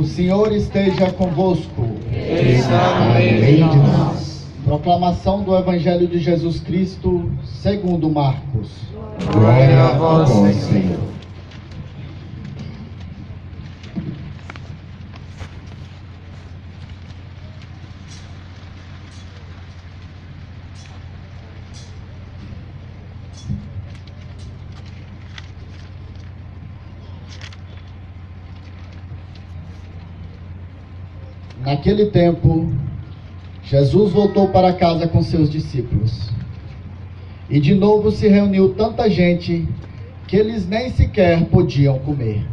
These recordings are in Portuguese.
O Senhor esteja convosco. Ele está no meio de nós. Proclamação do Evangelho de Jesus Cristo, segundo Marcos. Glória a vós, Senhor. Naquele tempo, Jesus voltou para casa com seus discípulos. E de novo se reuniu tanta gente que eles nem sequer podiam comer.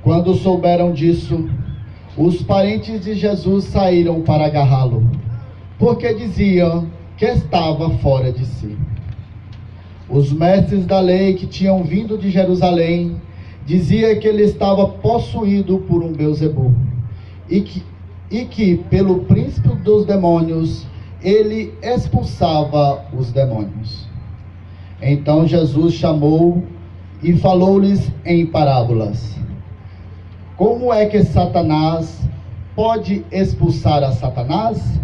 Quando souberam disso, os parentes de Jesus saíram para agarrá-lo, porque diziam que estava fora de si. Os mestres da lei que tinham vindo de Jerusalém diziam que ele estava possuído por um Beelzebul, e que pelo príncipe dos demônios ele expulsava os demônios. Então Jesus chamou e falou-lhes em parábolas: como é que Satanás pode expulsar a Satanás?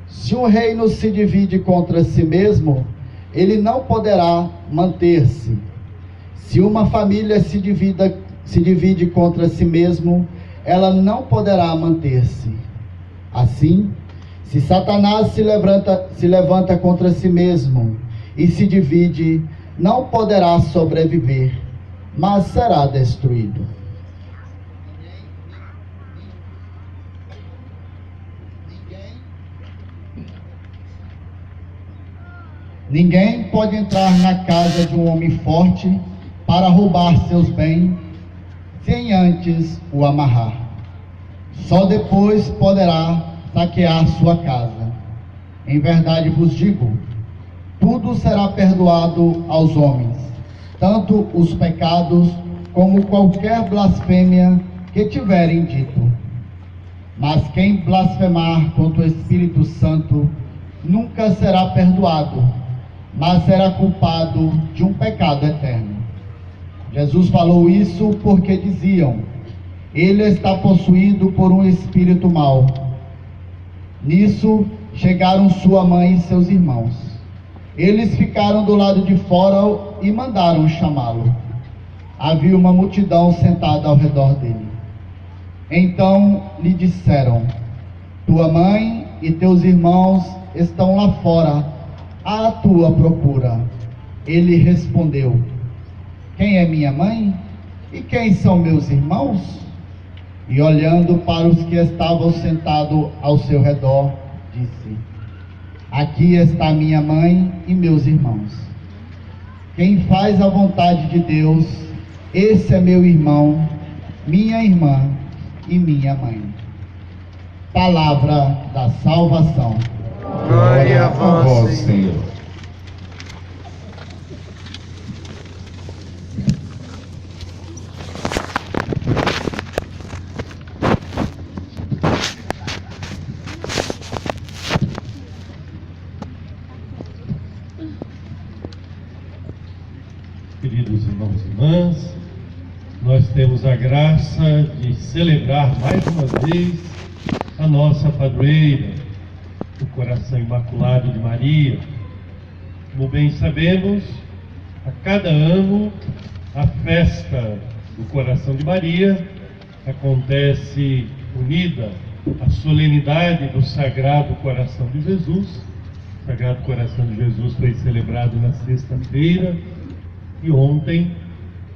Se um reino se divide contra si mesmo, ele não poderá manter-se. Se uma família se divide contra si mesmo, ela não poderá manter-se. Assim, se Satanás se levanta contra si mesmo e se divide, não poderá sobreviver, mas será destruído. Ninguém pode entrar na casa de um homem forte para roubar seus bens, sem antes o amarrar. Só depois poderá saquear sua casa. Em verdade vos digo, tudo será perdoado aos homens, tanto os pecados como qualquer blasfêmia que tiverem dito. Mas quem blasfemar contra o Espírito Santo nunca será perdoado, mas será culpado de um pecado eterno. Jesus falou isso porque diziam: ele está possuído por um espírito mau. Nisso chegaram sua mãe e seus irmãos. Eles ficaram do lado de fora e mandaram chamá-lo. Havia uma multidão sentada ao redor dele. Então lhe disseram: tua mãe e teus irmãos estão lá fora à tua procura. Ele respondeu: quem é minha mãe? E quem são meus irmãos? E olhando para os que estavam sentados ao seu redor, disse: aqui está minha mãe e meus irmãos. Quem faz a vontade de Deus, esse é meu irmão, minha irmã e minha mãe. Palavra da salvação. Glória a vós, Senhor. Queridos irmãos e irmãs, nós temos a graça de celebrar mais uma vez a nossa padroeira, o Coração Imaculado de Maria. Como bem sabemos, a cada ano a festa do Coração de Maria acontece unida à solenidade do Sagrado Coração de Jesus. O Sagrado Coração de Jesus foi celebrado na sexta-feira e ontem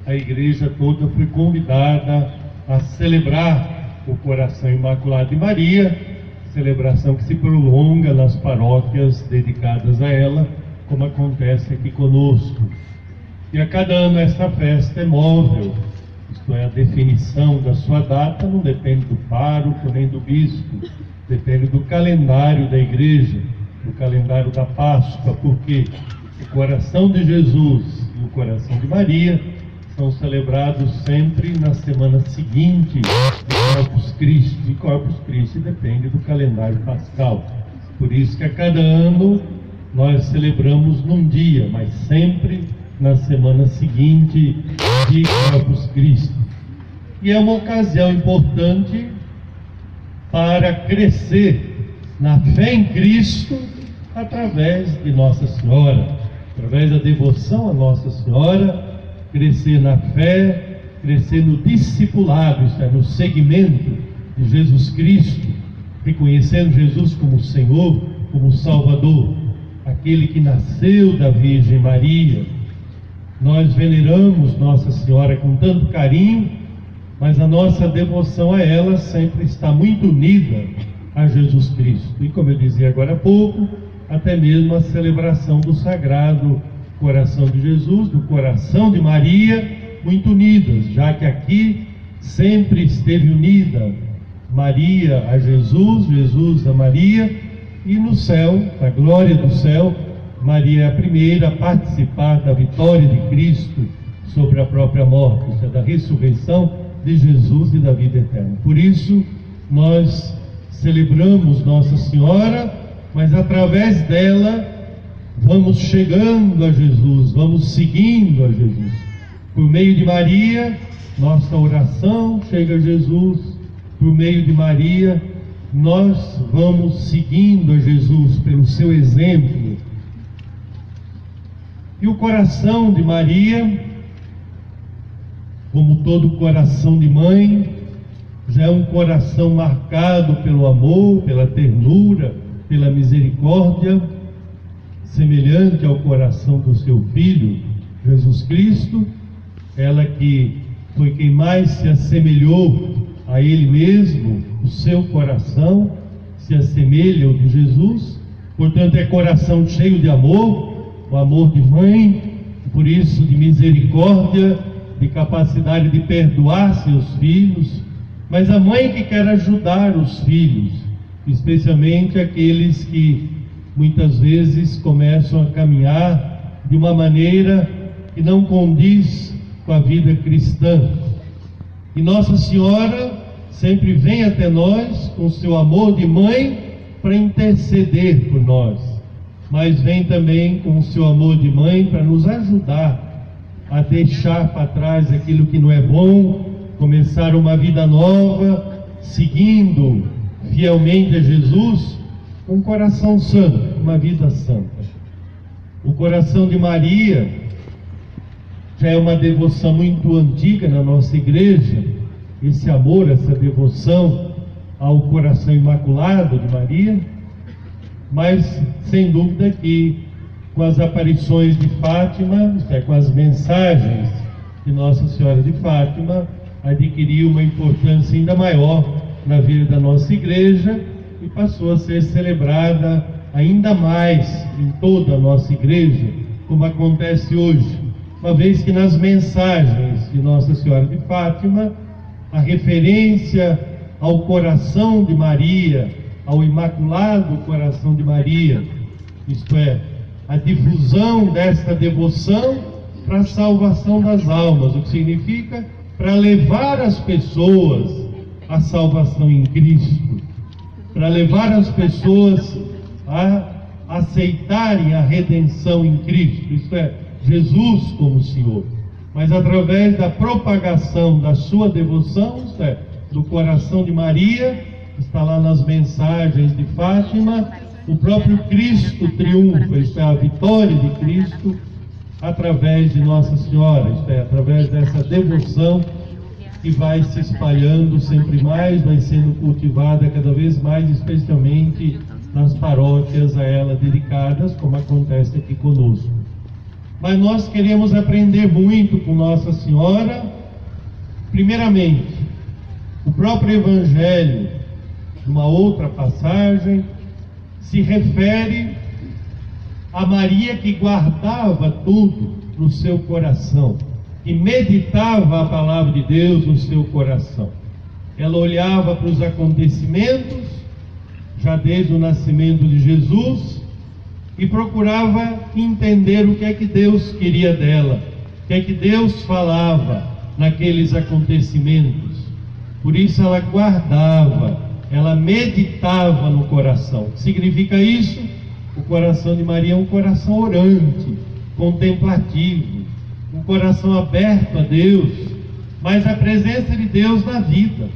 a igreja toda foi convidada a celebrar o Coração Imaculado de Maria, celebração que se prolonga nas paróquias dedicadas a ela, como acontece aqui conosco. E a cada ano essa festa é móvel, isto é, a definição da sua data não depende do pároco nem do bispo, depende do calendário da igreja, do calendário da Páscoa, porque o Coração de Jesus e o Coração de Maria são celebrados sempre na semana seguinte do Corpus Christi, e Corpus Christi depende do calendário pascal. Por isso que a cada ano nós celebramos num dia, mas sempre na semana seguinte de Corpus Christi. e é uma ocasião importante para crescer na fé em Cristo através de Nossa Senhora, através da devoção a Nossa Senhora, crescer na fé, crescer no discipulado, isto é, no seguimento de Jesus Cristo, reconhecendo Jesus como Senhor, como Salvador, aquele que nasceu da Virgem Maria. Nós veneramos Nossa Senhora com tanto carinho, mas a nossa devoção a ela sempre está muito unida a Jesus Cristo. E como eu dizia agora há pouco, até mesmo a celebração do Sagrado Coração de Jesus, do Coração de Maria, muito unidas, já que aqui sempre esteve unida Maria a Jesus, Jesus a Maria, e no céu, na glória do céu, Maria é a primeira a participar da vitória de Cristo sobre a própria morte, isto é, da ressurreição de Jesus e da vida eterna. Por isso, nós celebramos Nossa Senhora, mas através dela vamos chegando a Jesus, vamos seguindo a Jesus. Por meio de Maria, nossa oração chega a Jesus. Por meio de Maria, nós vamos seguindo a Jesus pelo seu exemplo. E o coração de Maria, como todo coração de mãe, já é um coração marcado pelo amor, pela ternura, pela misericórdia, semelhante ao coração do seu Filho, Jesus Cristo. Ela que foi quem mais se assemelhou a Ele mesmo, o seu coração se assemelha ao de Jesus, portanto é coração cheio de amor, o amor de mãe, por isso de misericórdia, de capacidade de perdoar seus filhos, mas a mãe que quer ajudar os filhos, especialmente aqueles que muitas vezes começam a caminhar de uma maneira que não condiz com a vida cristã. E Nossa Senhora sempre vem até nós com seu amor de mãe para interceder por nós, mas vem também com o seu amor de mãe para nos ajudar a deixar para trás aquilo que não é bom, começar uma vida nova, seguindo fielmente a Jesus, com um coração santo, uma vida santa. O coração de Maria já é uma devoção muito antiga na nossa igreja, esse amor, essa devoção ao coração imaculado de Maria, mas sem dúvida que com as aparições de Fátima, isto é, com as mensagens de Nossa Senhora de Fátima, adquiriu uma importância ainda maior na vida da nossa igreja e passou a ser celebrada ainda mais em toda a nossa igreja, como acontece hoje, uma vez que nas mensagens de Nossa Senhora de Fátima, a referência ao coração de Maria, ao Imaculado Coração de Maria, isto é, a difusão desta devoção para a salvação das almas, o que significa para levar as pessoas à salvação em Cristo, para levar as pessoas a aceitarem a redenção em Cristo, isto é, Jesus como Senhor, mas através da propagação da sua devoção, isto é, do coração de Maria, está lá nas mensagens de Fátima, o próprio Cristo triunfa, isto é, a vitória de Cristo, através de Nossa Senhora, isto é, através dessa devoção que vai se espalhando sempre mais, vai sendo cultivada cada vez mais, especialmente nas paróquias a ela dedicadas, como acontece aqui conosco. Mas nós queremos aprender muito com Nossa Senhora. Primeiramente, o próprio Evangelho, numa outra passagem, se refere a Maria que guardava tudo no seu coração, que meditava a palavra de Deus no seu coração. Ela olhava para os acontecimentos, já desde o nascimento de Jesus, e procurava entender o que é que Deus queria dela, o que é que Deus falava naqueles acontecimentos. Por isso ela guardava, ela meditava no coração. O que significa isso? O coração de Maria é um coração orante, contemplativo, um coração aberto a Deus, mas a presença de Deus na vida.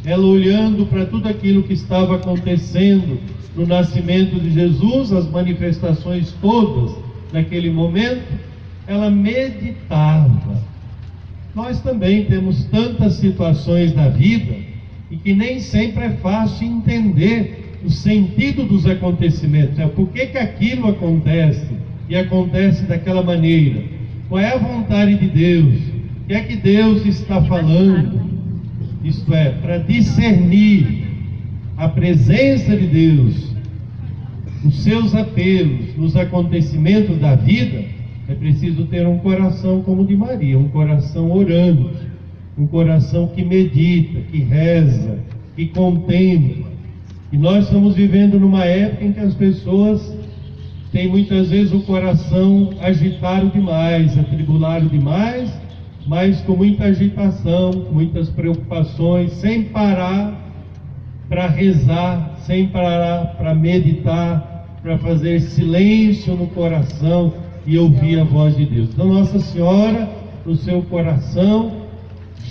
Ela olhando para tudo aquilo que estava acontecendo no nascimento de Jesus, as manifestações todas naquele momento, ela meditava. Nós também temos tantas situações na vida e que nem sempre é fácil entender o sentido dos acontecimentos. Por que aquilo acontece e acontece daquela maneira? Qual é a vontade de Deus? O que é que Deus está falando? Isto é, para discernir a presença de Deus, os seus apelos nos acontecimentos da vida, é preciso ter um coração como o de Maria, um coração orante, um coração que medita, que reza, que contempla. E nós estamos vivendo numa época em que as pessoas têm muitas vezes o coração agitado demais, atribulado demais, mas com muita agitação, com muitas preocupações, sem parar para rezar, sem parar para meditar, para fazer silêncio no coração e ouvir a voz de Deus. Então Nossa Senhora, no seu coração,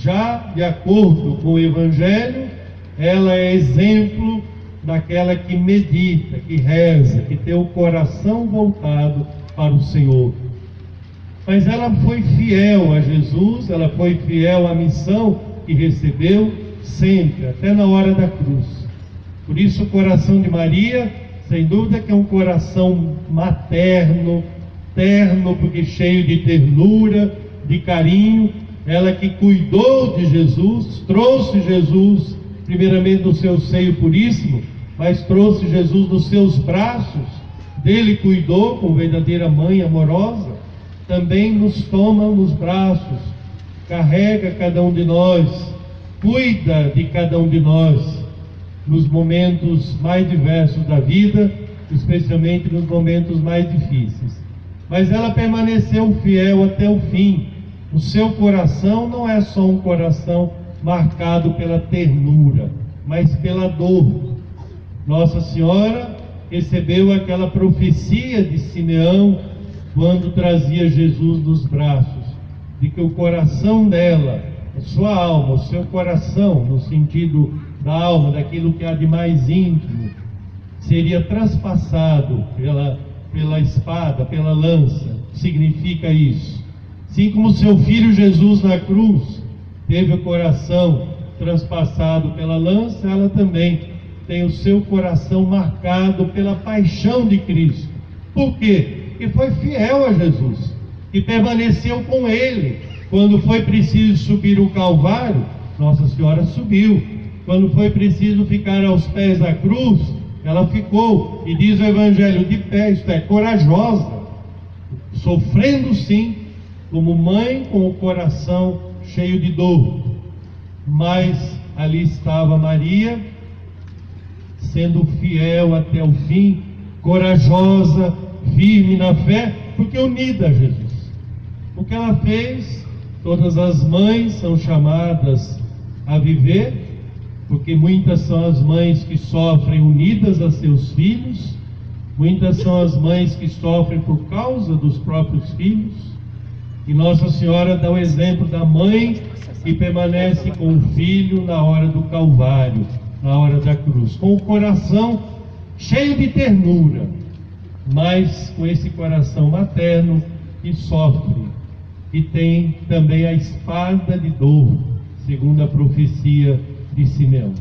já de acordo com o Evangelho, ela é exemplo daquela que medita, que reza, que tem o coração voltado para o Senhor. Mas ela foi fiel a Jesus, ela foi fiel à missão que recebeu sempre, até na hora da cruz. Por isso o coração de Maria, sem dúvida que é um coração materno, terno, porque cheio de ternura, de carinho. Ela que cuidou de Jesus, trouxe Jesus primeiramente no seu seio puríssimo, mas trouxe Jesus nos seus braços, dele cuidou com verdadeira mãe amorosa, também nos toma nos braços, carrega cada um de nós, cuida de cada um de nós, nos momentos mais diversos da vida, especialmente nos momentos mais difíceis. Mas ela permaneceu fiel até o fim. O seu coração não é só um coração marcado pela ternura, mas pela dor. Nossa Senhora recebeu aquela profecia de Simeão, quando trazia Jesus nos braços, de que o coração dela, a sua alma, o seu coração, no sentido da alma, daquilo que há de mais íntimo, seria traspassado pela espada, pela lança. Significa isso. Assim como seu filho Jesus na cruz teve o coração transpassado pela lança, ela também tem o seu coração marcado pela paixão de Cristo. Por quê? Porque foi fiel a Jesus e permaneceu com Ele. Quando foi preciso subir o Calvário, Nossa Senhora subiu. Quando foi preciso ficar aos pés da cruz, ela ficou. E diz o Evangelho, de pé, isto é, corajosa, sofrendo sim, como mãe com o coração cheio de dor. Mas ali estava Maria, sendo fiel até o fim, corajosa, firme na fé, porque unida a Jesus. O que ela fez, todas as mães são chamadas a viver, porque muitas são as mães que sofrem unidas a seus filhos, muitas são as mães que sofrem por causa dos próprios filhos, e Nossa Senhora dá o exemplo da mãe que permanece com o filho na hora do Calvário, na hora da cruz, com o coração cheio de ternura, mas com esse coração materno que sofre, e tem também a espada de dor, segundo a profecia de Simeão.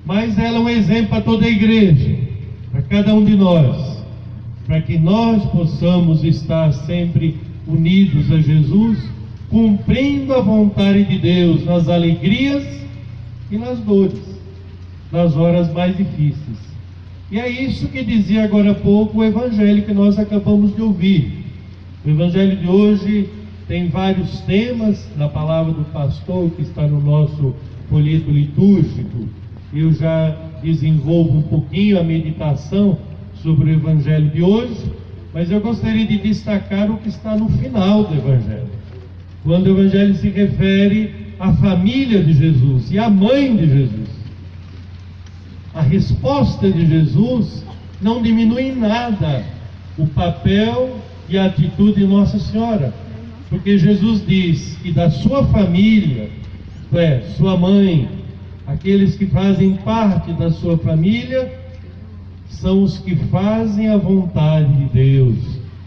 Mas ela é um exemplo para toda a igreja, para cada um de nós, para que nós possamos estar sempre unidos a Jesus, cumprindo a vontade de Deus nas alegrias e nas dores, nas horas mais difíceis. E é isso que dizia agora há pouco o Evangelho que nós acabamos de ouvir. O Evangelho de hoje tem vários temas, na palavra do pastor que está no nosso folheto litúrgico. Eu já desenvolvo um pouquinho a meditação sobre o Evangelho de hoje, mas eu gostaria de destacar o que está no final do Evangelho, quando o Evangelho se refere à família de Jesus e à mãe de Jesus. A resposta de Jesus não diminui em nada o papel e a atitude de Nossa Senhora. Porque Jesus diz que da sua família, sua mãe, aqueles que fazem parte da sua família, são os que fazem a vontade de Deus.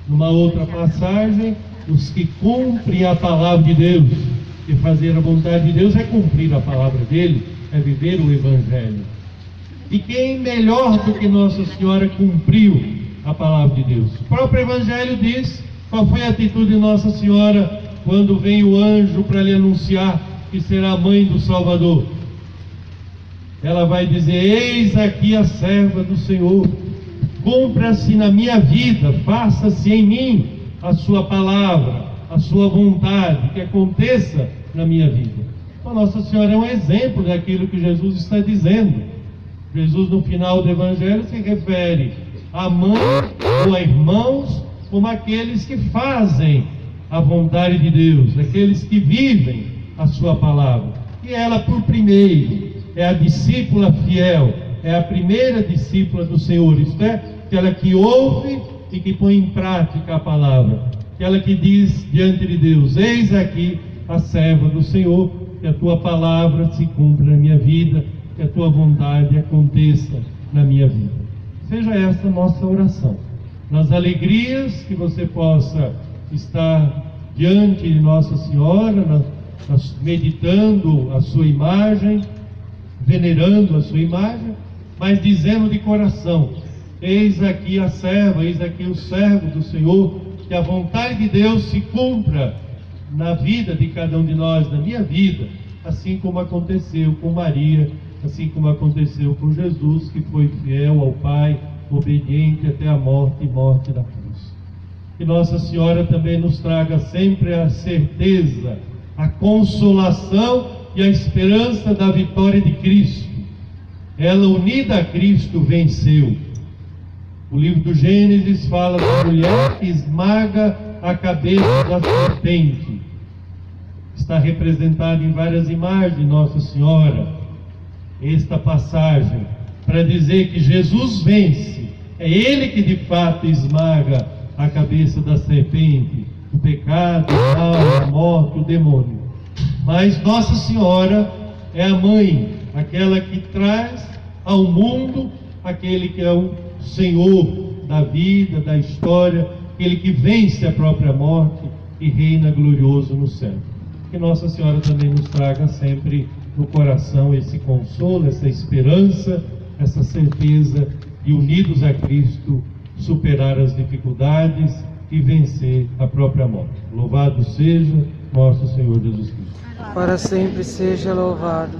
Numa outra passagem, os que cumprem a palavra de Deus. E fazer a vontade de Deus é cumprir a palavra dele, é viver o Evangelho. E quem melhor do que Nossa Senhora cumpriu a palavra de Deus? O próprio Evangelho diz qual foi a atitude de Nossa Senhora quando vem o anjo para lhe anunciar que será a mãe do Salvador. Ela vai dizer: eis aqui a serva do Senhor, cumpra-se na minha vida, faça-se em mim a sua palavra, a sua vontade, que aconteça na minha vida. Então Nossa Senhora é um exemplo daquilo que Jesus está dizendo. Jesus, no final do Evangelho, se refere a mãe ou a irmãos como aqueles que fazem a vontade de Deus, aqueles que vivem a sua palavra. E ela, por primeiro, é a discípula fiel, é a primeira discípula do Senhor, isto é, aquela que ouve e que põe em prática a palavra, aquela que diz diante de Deus: eis aqui a serva do Senhor, que a tua palavra se cumpra na minha vida, que a tua vontade aconteça na minha vida. Seja esta a nossa oração. Nas alegrias que você possa estar diante de Nossa Senhora, meditando a sua imagem, venerando a sua imagem, mas dizendo de coração: eis aqui a serva, eis aqui o servo do Senhor, que a vontade de Deus se cumpra na vida de cada um de nós, na minha vida, assim como aconteceu com Maria, assim como aconteceu com Jesus, que foi fiel ao Pai, obediente até a morte e morte da cruz. Que Nossa Senhora também nos traga sempre a certeza, a consolação e a esperança da vitória de Cristo. Ela, unida a Cristo, venceu. O livro do Gênesis fala da mulher que esmaga a cabeça da serpente. Está representada em várias imagens de Nossa Senhora esta passagem, para dizer que Jesus vence. É Ele que de fato esmaga a cabeça da serpente, o pecado, o mal, a morte, o demônio. Mas Nossa Senhora é a mãe, aquela que traz ao mundo aquele que é o Senhor da vida, da história, aquele que vence a própria morte e reina glorioso no céu. Que Nossa Senhora também nos traga sempre no coração esse consolo, essa esperança, essa certeza de, unidos a Cristo, superar as dificuldades e vencer a própria morte. Louvado seja nosso Senhor Jesus Cristo. Para sempre seja louvado.